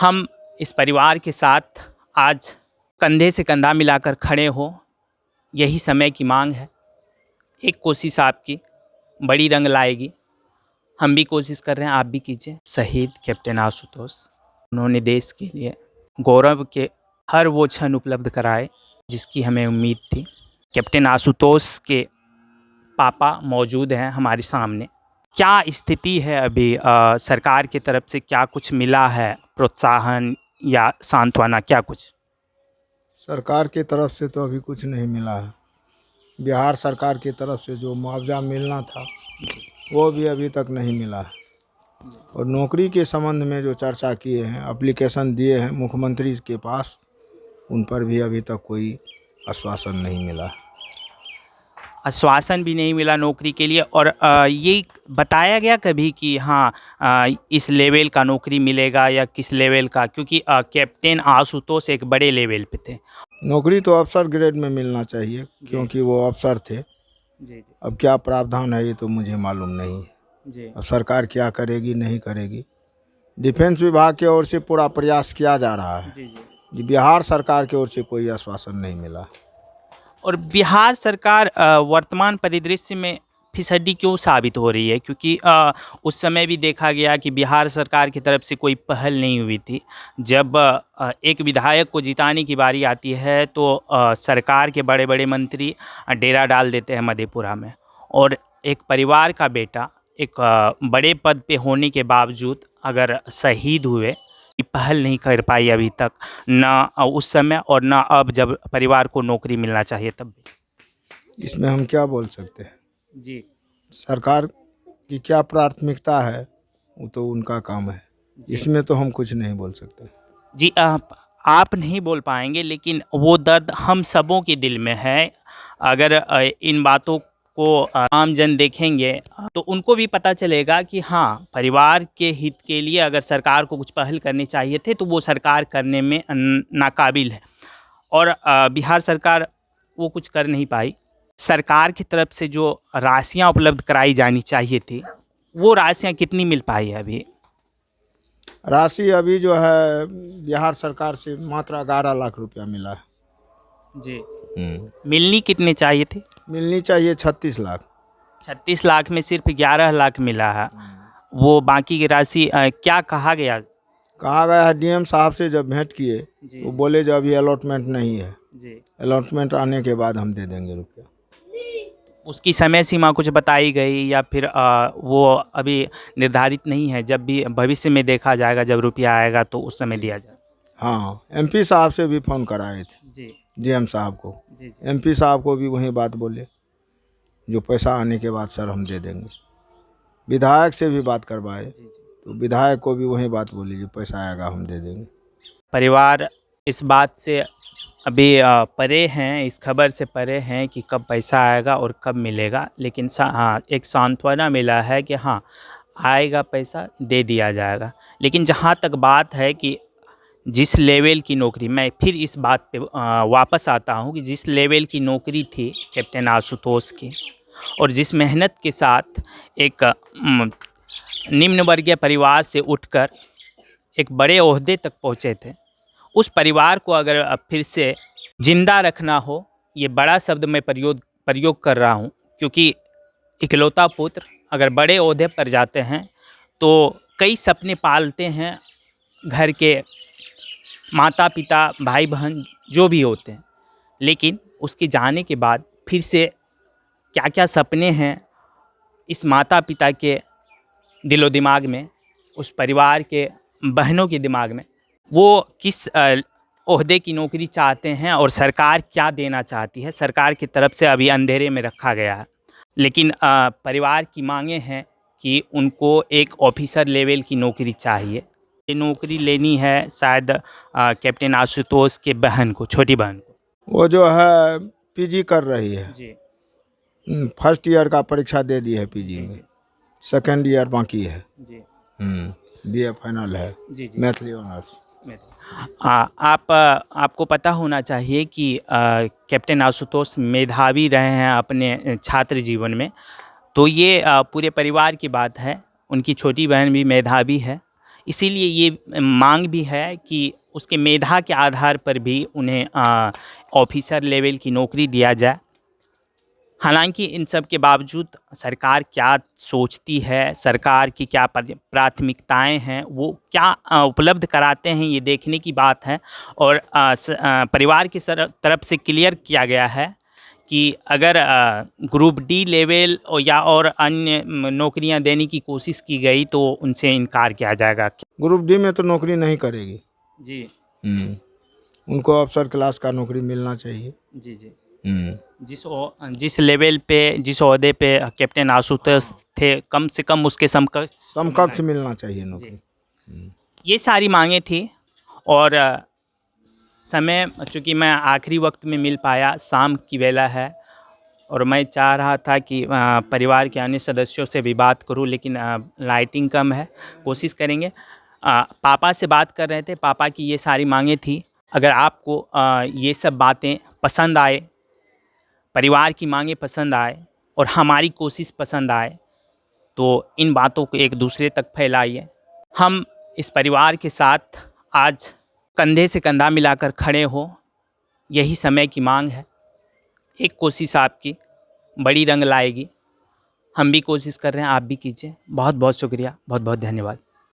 हम इस परिवार के साथ आज कंधे से कंधा मिलाकर खड़े हो, यही समय की मांग है। एक कोशिश आपकी बड़ी रंग लाएगी। हम भी कोशिश कर रहे हैं, आप भी कीजिए। शहीद कैप्टन आशुतोष, उन्होंने देश के लिए गौरव के हर वो क्षण उपलब्ध कराए जिसकी हमें उम्मीद थी। कैप्टन आशुतोष के पापा मौजूद हैं हमारे सामने। क्या स्थिति है अभी? सरकार की तरफ से क्या कुछ मिला है, प्रोत्साहन या सांत्वना, क्या कुछ? सरकार की तरफ से तो अभी कुछ नहीं मिला है। बिहार सरकार की तरफ से जो मुआवजा मिलना था वो भी अभी तक नहीं मिला है। और नौकरी के संबंध में जो चर्चा किए हैं, एप्लीकेशन दिए हैं मुख्यमंत्री के पास, उन पर भी अभी तक कोई आश्वासन नहीं मिला है। आश्वासन भी नहीं मिला नौकरी के लिए। और ये बताया गया कभी कि हाँ इस लेवल का नौकरी मिलेगा या किस लेवल का? क्योंकि कैप्टन आशुतोष एक बड़े लेवल पे थे। नौकरी तो अफसर ग्रेड में मिलना चाहिए क्योंकि वो अफसर थे। जी अब क्या प्रावधान है ये तो मुझे मालूम नहीं है। जी अब सरकार क्या करेगी नहीं करेगी। डिफेंस विभाग की ओर से पूरा प्रयास किया जा रहा है। जी जी। जी, बिहार सरकार की ओर से कोई आश्वासन नहीं मिला। और बिहार सरकार वर्तमान परिदृश्य में फिसड्डी क्यों साबित हो रही है? क्योंकि उस समय भी देखा गया कि बिहार सरकार की तरफ से कोई पहल नहीं हुई थी। जब एक विधायक को जिताने की बारी आती है तो सरकार के बड़े बड़े मंत्री डेरा डाल देते हैं मधेपुरा में। और एक परिवार का बेटा एक बड़े पद पे होने के बावजूद अगर शहीद हुए, पहल नहीं कर पाई अभी तक, ना उस समय और ना अब जब परिवार को नौकरी मिलना चाहिए तब भी। इसमें हम क्या बोल सकते हैं? जी सरकार की क्या प्राथमिकता है वो तो उनका काम है। इसमें तो हम कुछ नहीं बोल सकते। जी। आप नहीं बोल पाएंगे, लेकिन वो दर्द हम सबों के दिल में है। अगर इन बातों को आम जन देखेंगे तो उनको भी पता चलेगा कि हाँ, परिवार के हित के लिए अगर सरकार को कुछ पहल करनी चाहिए थे तो वो सरकार करने में नाकाबिल है। और बिहार सरकार वो कुछ कर नहीं पाई। सरकार की तरफ से जो राशियां उपलब्ध कराई जानी चाहिए थी, वो राशियां कितनी मिल पाई है अभी? राशि अभी जो है बिहार सरकार से मात्र 11 लाख रुपया मिला है। जी। मिलनी कितने चाहिए थे? मिलनी चाहिए 36 लाख। 36 लाख में सिर्फ 11 लाख मिला है। वो बाकी की राशि क्या कहा गया? कहा गया है डीएम साहब से जब भेंट किए तो बोले जो अभी अलॉटमेंट नहीं है, जी। अलॉटमेंट आने के बाद हम दे देंगे रुपया। उसकी समय सीमा कुछ बताई गई या फिर वो अभी निर्धारित नहीं है? जब भी भविष्य में देखा जाएगा, जब रुपया आएगा तो उस समय दिया जाए। हाँ, एमपी साहब से भी फ़ोन कराए थे। जी डीएम साहब को। जी। एमपी साहब को भी वही बात बोले, जो पैसा आने के बाद सर हम दे देंगे। विधायक से भी बात करवाए तो विधायक को भी वही बात बोली, जो पैसा आएगा हम दे देंगे। परिवार इस बात से अभी परे हैं, इस खबर से परे हैं कि कब पैसा आएगा और कब मिलेगा। लेकिन हाँ, एक सांत्वना मिला है कि हाँ आएगा पैसा, दे दिया जाएगा। लेकिन जहाँ तक बात है कि जिस लेवल की नौकरी, मैं फिर इस बात पे वापस आता हूँ कि जिस लेवल की नौकरी थी कैप्टन आशुतोष की, और जिस मेहनत के साथ एक निम्न वर्गीय परिवार से उठकर एक बड़े ओहदे तक पहुँचे थे, उस परिवार को अगर फिर से जिंदा रखना हो, ये बड़ा शब्द मैं प्रयोग कर रहा हूँ, क्योंकि इकलौता पुत्र अगर बड़े ओहदे पर जाते हैं तो कई सपने पालते हैं, घर के माता पिता भाई बहन जो भी होते हैं। लेकिन उसके जाने के बाद फिर से क्या क्या सपने हैं इस माता पिता के दिलो दिमाग में, उस परिवार के बहनों के दिमाग में, वो किस ओहदे की नौकरी चाहते हैं और सरकार क्या देना चाहती है, सरकार की तरफ से अभी अंधेरे में रखा गया है। लेकिन परिवार की मांगे हैं कि उनको एक ऑफिसर लेवल की नौकरी चाहिए। ये नौकरी लेनी है शायद कैप्टन आशुतोष के बहन को, छोटी बहन को। वो जो है पीजी कर रही है। जी फर्स्ट ईयर का परीक्षा दे दी है पीजी में, सेकेंड ईयर बाकी है। जी बीए फाइनल है। जी मैथिली ऑनर्स। आपको पता होना चाहिए कि कैप्टन आशुतोष मेधावी रहे हैं अपने छात्र जीवन में। तो ये पूरे परिवार की बात है। उनकी छोटी बहन भी मेधावी है। इसीलिए ये मांग भी है कि उसके मेधा के आधार पर भी उन्हें ऑफिसर लेवल की नौकरी दिया जाए। हालांकि इन सब के बावजूद सरकार क्या सोचती है, सरकार की क्या प्राथमिकताएं हैं, वो क्या उपलब्ध कराते हैं, ये देखने की बात है। और परिवार की तरफ से क्लियर किया गया है कि अगर ग्रुप डी लेवल या और अन्य नौकरियां देने की कोशिश की गई तो उनसे इनकार किया जाएगा। ग्रुप डी में तो नौकरी नहीं करेगी जी उनको अफसर क्लास का नौकरी मिलना चाहिए। जी जी। जिस लेवल पे, जिस ओहदे पे कैप्टन आशुतोष थे, कम से कम उसके समकक्ष मिलना चाहिए नौकरी। ये सारी मांगे थी। और समय चूँकि मैं आखिरी वक्त में मिल पाया, शाम की वेला है, और मैं चाह रहा था कि परिवार के अन्य सदस्यों से भी बात करूं, लेकिन लाइटिंग कम है, कोशिश करेंगे। पापा से बात कर रहे थे, पापा की ये सारी मांगे थी। अगर आपको ये सब बातें पसंद आए, परिवार की मांगे पसंद आए और हमारी कोशिश पसंद आए, तो इन बातों को एक दूसरे तक फैलाइए। हम इस परिवार के साथ आज कंधे से कंधा मिलाकर खड़े हो, यही समय की मांग है। एक कोशिश आपकी बड़ी रंग लाएगी। हम भी कोशिश कर रहे हैं, आप भी कीजिए। बहुत बहुत शुक्रिया, बहुत बहुत धन्यवाद।